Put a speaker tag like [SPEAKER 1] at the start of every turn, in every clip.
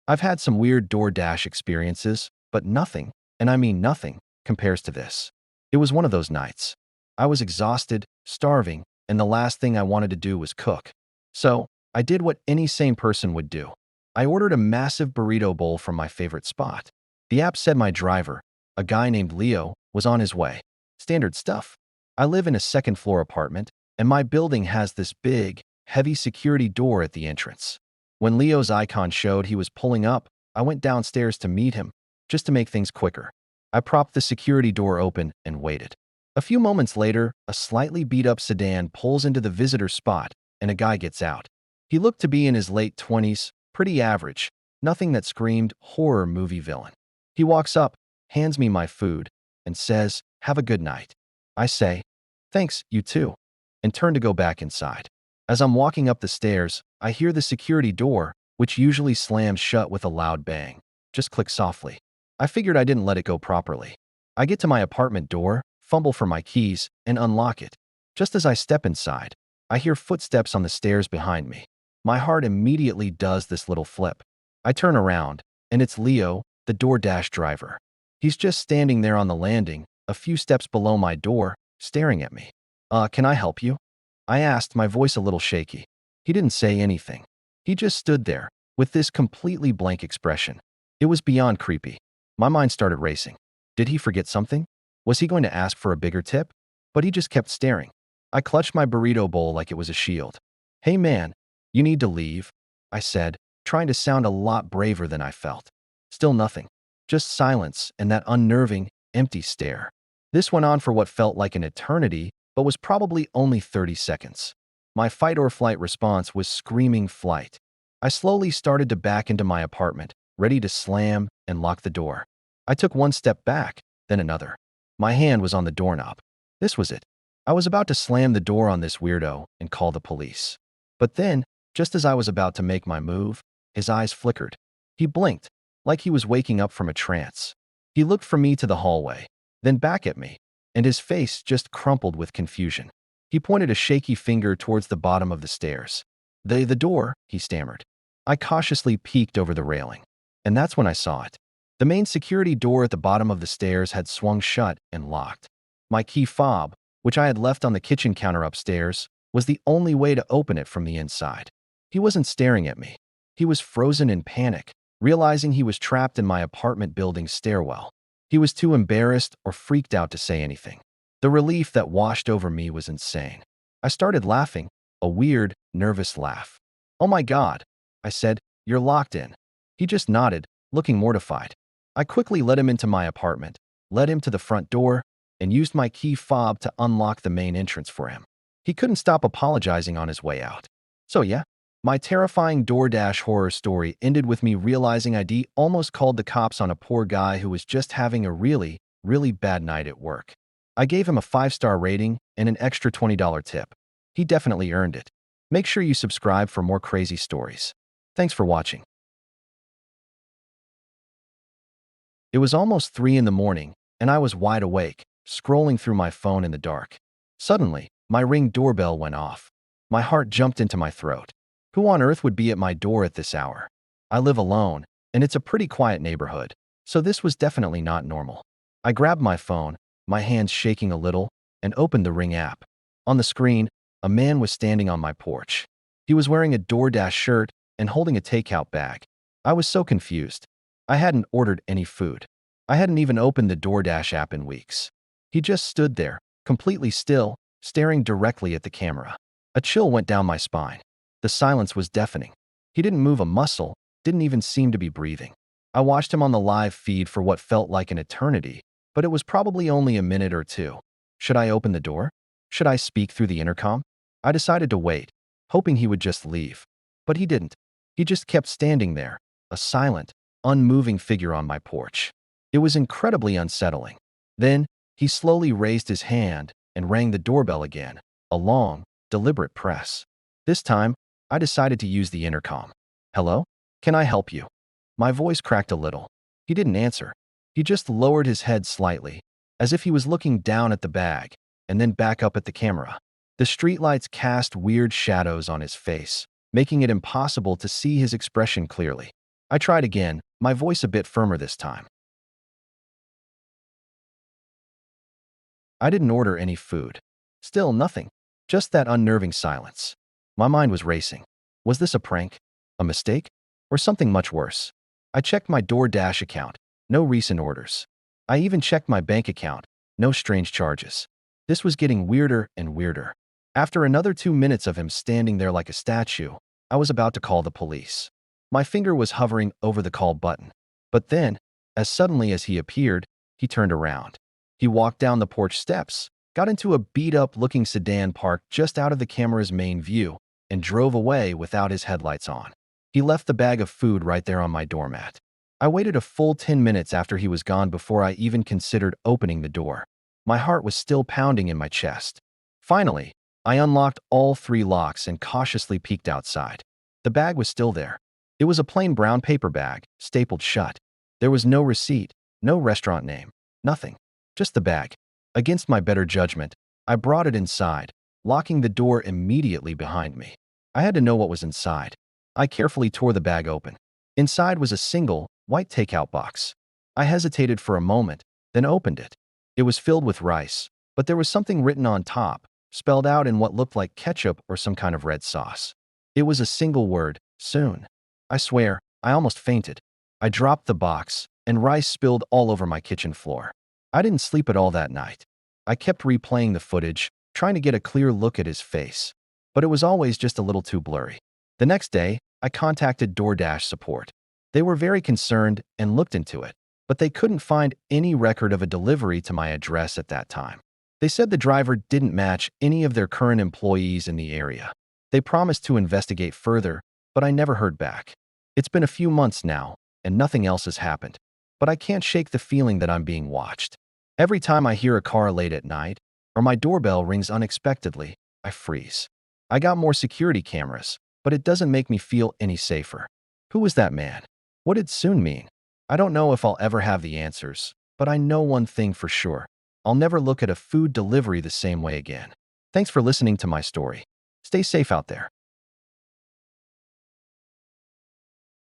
[SPEAKER 1] I've had some weird DoorDash experiences, but nothing, and I mean nothing, compares to this. It was one of those nights. I was exhausted, starving, and the last thing I wanted to do was cook. So, I did what any sane person would do. I ordered a massive burrito bowl from my favorite spot. The app said my driver, a guy named Leo, was on his way. Standard stuff. I live in a second-floor apartment, and my building has this big, heavy security door at the entrance. When Leo's icon showed he was pulling up, I went downstairs to meet him, just to make things quicker. I propped the security door open and waited. A few moments later, a slightly beat-up sedan pulls into the visitor spot, and a guy gets out. He looked to be in his late 20s, pretty average, nothing that screamed horror movie villain. He walks up, hands me my food, and says, "Have a good night." I say, "Thanks, you too," and turn to go back inside. As I'm walking up the stairs, I hear the security door, which usually slams shut with a loud bang, just click softly. I figured I didn't let it go properly. I get to my apartment door, fumble for my keys, and unlock it. Just as I step inside, I hear footsteps on the stairs behind me. My heart immediately does this little flip. I turn around, and it's Leo, the DoorDash driver. He's just standing there on the landing, a few steps below my door, staring at me. Can I help you?" I asked, my voice a little shaky. He didn't say anything. He just stood there, with this completely blank expression. It was beyond creepy. My mind started racing. Did he forget something? Was he going to ask for a bigger tip? But he just kept staring. I clutched my burrito bowl like it was a shield. "Hey man, you need to leave," I said, trying to sound a lot braver than I felt. Still nothing. Just silence and that unnerving, empty stare. This went on for what felt like an eternity, but was probably only 30 seconds. My fight-or-flight response was screaming flight. I slowly started to back into my apartment, ready to slam and lock the door. I took one step back, then another. My hand was on the doorknob. This was it. I was about to slam the door on this weirdo and call the police. But then, just as I was about to make my move, his eyes flickered. He blinked, like he was waking up from a trance. He looked from me to the hallway, then back at me, and his face just crumpled with confusion. He pointed a shaky finger towards the bottom of the stairs. The door," he stammered. I cautiously peeked over the railing, and that's when I saw it. The main security door at the bottom of the stairs had swung shut and locked. My key fob, which I had left on the kitchen counter upstairs, was the only way to open it from the inside. He wasn't staring at me. He was frozen in panic, realizing he was trapped in my apartment building's stairwell. He was too embarrassed or freaked out to say anything. The relief that washed over me was insane. I started laughing, a weird, nervous laugh. "Oh my God," I said, "you're locked in." He just nodded, looking mortified. I quickly let him into my apartment, led him to the front door, and used my key fob to unlock the main entrance for him. He couldn't stop apologizing on his way out. So yeah, my terrifying DoorDash horror story ended with me realizing I'd almost called the cops on a poor guy who was just having a really, really bad night at work. I gave him a 5-star rating and an extra $20 tip. He definitely earned it. Make sure you subscribe for more crazy stories. Thanks for watching. It was almost 3 in the morning, and I was wide awake, scrolling through my phone in the dark. Suddenly, my Ring doorbell went off. My heart jumped into my throat. Who on earth would be at my door at this hour? I live alone, and it's a pretty quiet neighborhood, so this was definitely not normal. I grabbed my phone, my hands shaking a little, and opened the Ring app. On the screen, a man was standing on my porch. He was wearing a DoorDash shirt and holding a takeout bag. I was so confused. I hadn't ordered any food. I hadn't even opened the DoorDash app in weeks. He just stood there, completely still, staring directly at the camera. A chill went down my spine. The silence was deafening. He didn't move a muscle, didn't even seem to be breathing. I watched him on the live feed for what felt like an eternity, but it was probably only a minute or two. Should I open the door? Should I speak through the intercom? I decided to wait, hoping he would just leave. But he didn't. He just kept standing there, a silent, unmoving figure on my porch. It was incredibly unsettling. Then, he slowly raised his hand and rang the doorbell again, a long, deliberate press. This time, I decided to use the intercom. "Hello? Can I help you?" My voice cracked a little. He didn't answer. He just lowered his head slightly, as if he was looking down at the bag, and then back up at the camera. The streetlights cast weird shadows on his face, making it impossible to see his expression clearly. I tried again, my voice a bit firmer this time. I didn't order any food. Still nothing. Just that unnerving silence. My mind was racing. Was this a prank? A mistake? Or something much worse? I checked my DoorDash account. No recent orders. I even checked my bank account. No strange charges. This was getting weirder and weirder. After another 2 minutes of him standing there like a statue, I was about to call the police. My finger was hovering over the call button. But then, as suddenly as he appeared, he turned around. He walked down the porch steps, got into a beat-up-looking sedan parked just out of the camera's main view, and drove away without his headlights on. He left the bag of food right there on my doormat. I waited a full 10 minutes after he was gone before I even considered opening the door. My heart was still pounding in my chest. Finally, I unlocked all 3 locks and cautiously peeked outside. The bag was still there. It was a plain brown paper bag, stapled shut. There was no receipt, no restaurant name, nothing. Just the bag. Against my better judgment, I brought it inside, locking the door immediately behind me. I had to know what was inside. I carefully tore the bag open. Inside was a single, white takeout box. I hesitated for a moment, then opened it. It was filled with rice, but there was something written on top, spelled out in what looked like ketchup or some kind of red sauce. It was a single word, soon. I swear, I almost fainted. I dropped the box, and rice spilled all over my kitchen floor. I didn't sleep at all that night. I kept replaying the footage, trying to get a clear look at his face, but it was always just a little too blurry. The next day, I contacted DoorDash support. They were very concerned and looked into it, but they couldn't find any record of a delivery to my address at that time. They said the driver didn't match any of their current employees in the area. They promised to investigate further, but I never heard back. It's been a few months now, and nothing else has happened. But I can't shake the feeling that I'm being watched. Every time I hear a car late at night, or my doorbell rings unexpectedly, I freeze. I got more security cameras, but it doesn't make me feel any safer. Who was that man? What did soon mean? I don't know if I'll ever have the answers, but I know one thing for sure. I'll never look at a food delivery the same way again. Thanks for listening to my story. Stay safe out there.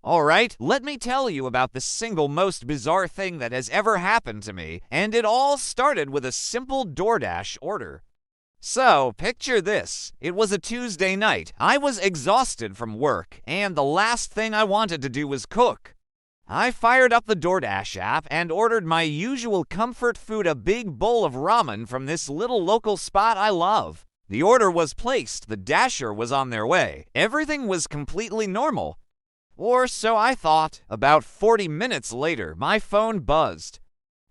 [SPEAKER 2] Alright, let me tell you about the single most bizarre thing that has ever happened to me, and it all started with a simple DoorDash order. So, picture this. It was a Tuesday night. I was exhausted from work, and the last thing I wanted to do was cook. I fired up the DoorDash app and ordered my usual comfort food, a big bowl of ramen from this little local spot I love. The order was placed, the dasher was on their way. Everything was completely normal. Or so I thought. About 40 minutes later, my phone buzzed.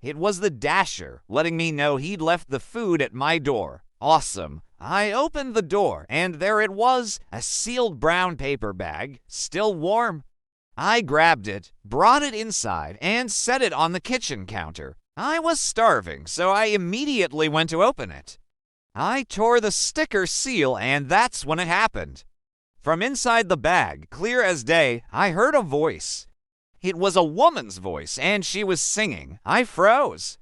[SPEAKER 2] It was the dasher, letting me know he'd left the food at my door. Awesome. I opened the door, and there it was, a sealed brown paper bag, still warm. I grabbed it, brought it inside, and set it on the kitchen counter. I was starving, so I immediately went to open it. I tore the sticker seal, and that's when it happened. From inside the bag, clear as day, I heard a voice. It was a woman's voice, and she was singing. I froze.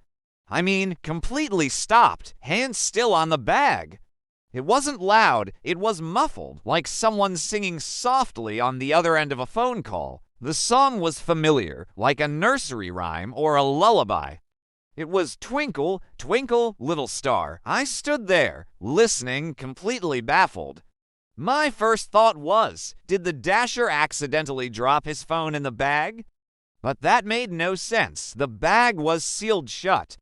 [SPEAKER 2] I mean, completely stopped, hands still on the bag. It wasn't loud, it was muffled, like someone singing softly on the other end of a phone call. The song was familiar, like a nursery rhyme or a lullaby. It was Twinkle, Twinkle, Little Star. I stood there, listening, completely baffled. My first thought was, did the dasher accidentally drop his phone in the bag? But that made no sense. The bag was sealed shut.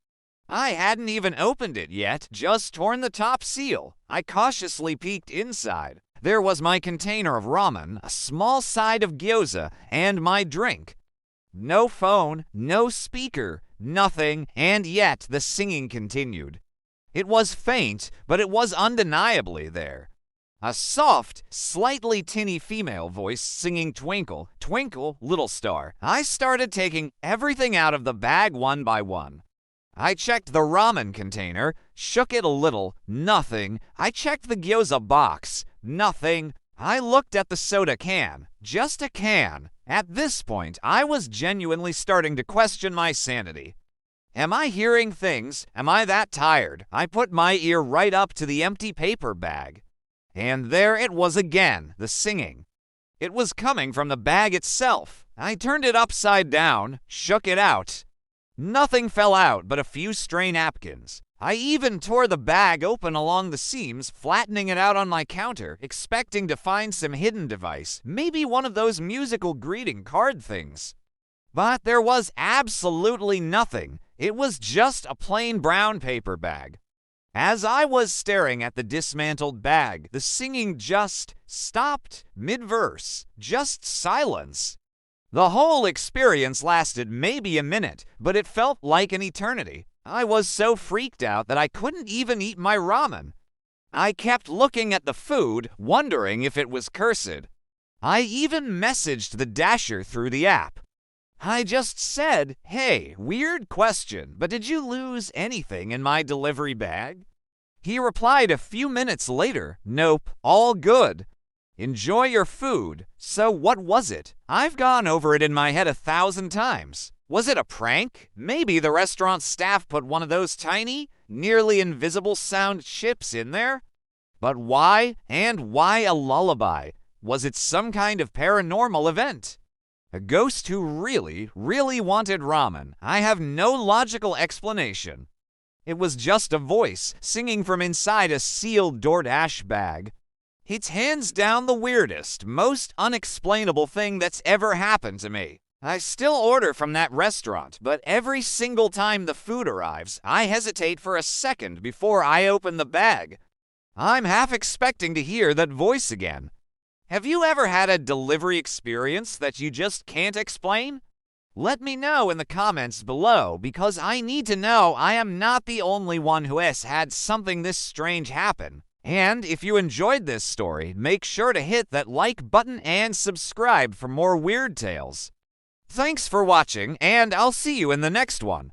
[SPEAKER 2] I hadn't even opened it yet, just torn the top seal. I cautiously peeked inside. There was my container of ramen, a small side of gyoza, and my drink. No phone, no speaker, nothing, and yet the singing continued. It was faint, but it was undeniably there. A soft, slightly tinny female voice singing Twinkle, Twinkle, Little Star. I started taking everything out of the bag one by one. I checked the ramen container, shook it a little, nothing. I checked the gyoza box, nothing. I looked at the soda can, just a can. At this point, I was genuinely starting to question my sanity. Am I hearing things? Am I that tired? I put my ear right up to the empty paper bag. And there it was again, the singing. It was coming from the bag itself. I turned it upside down, shook it out. Nothing fell out but a few stray napkins. I even tore the bag open along the seams, flattening it out on my counter, expecting to find some hidden device, maybe one of those musical greeting card things. But there was absolutely nothing. It was just a plain brown paper bag. As I was staring at the dismantled bag, the singing just stopped mid-verse. Just silence. The whole experience lasted maybe a minute, but it felt like an eternity. I was so freaked out that I couldn't even eat my ramen. I kept looking at the food, wondering if it was cursed. I even messaged the Dasher through the app. I just said, "Hey, weird question, but did you lose anything in my delivery bag?" He replied a few minutes later, "Nope, all good. Enjoy your food." So what was it? I've gone over it in my head 1,000 times. Was it a prank? Maybe the restaurant staff put one of those tiny, nearly invisible sound chips in there? But why? And why a lullaby? Was it some kind of paranormal event? A ghost who really, really wanted ramen? I have no logical explanation. It was just a voice singing from inside a sealed DoorDash bag. It's hands down the weirdest, most unexplainable thing that's ever happened to me. I still order from that restaurant, but every single time the food arrives, I hesitate for a second before I open the bag. I'm half expecting to hear that voice again. Have you ever had a delivery experience that you just can't explain? Let me know in the comments below, because I need to know I am not the only one who has had something this strange happen. And if you enjoyed this story, make sure to hit that like button and subscribe for more weird tales. Thanks for watching, and I'll see you in the next one.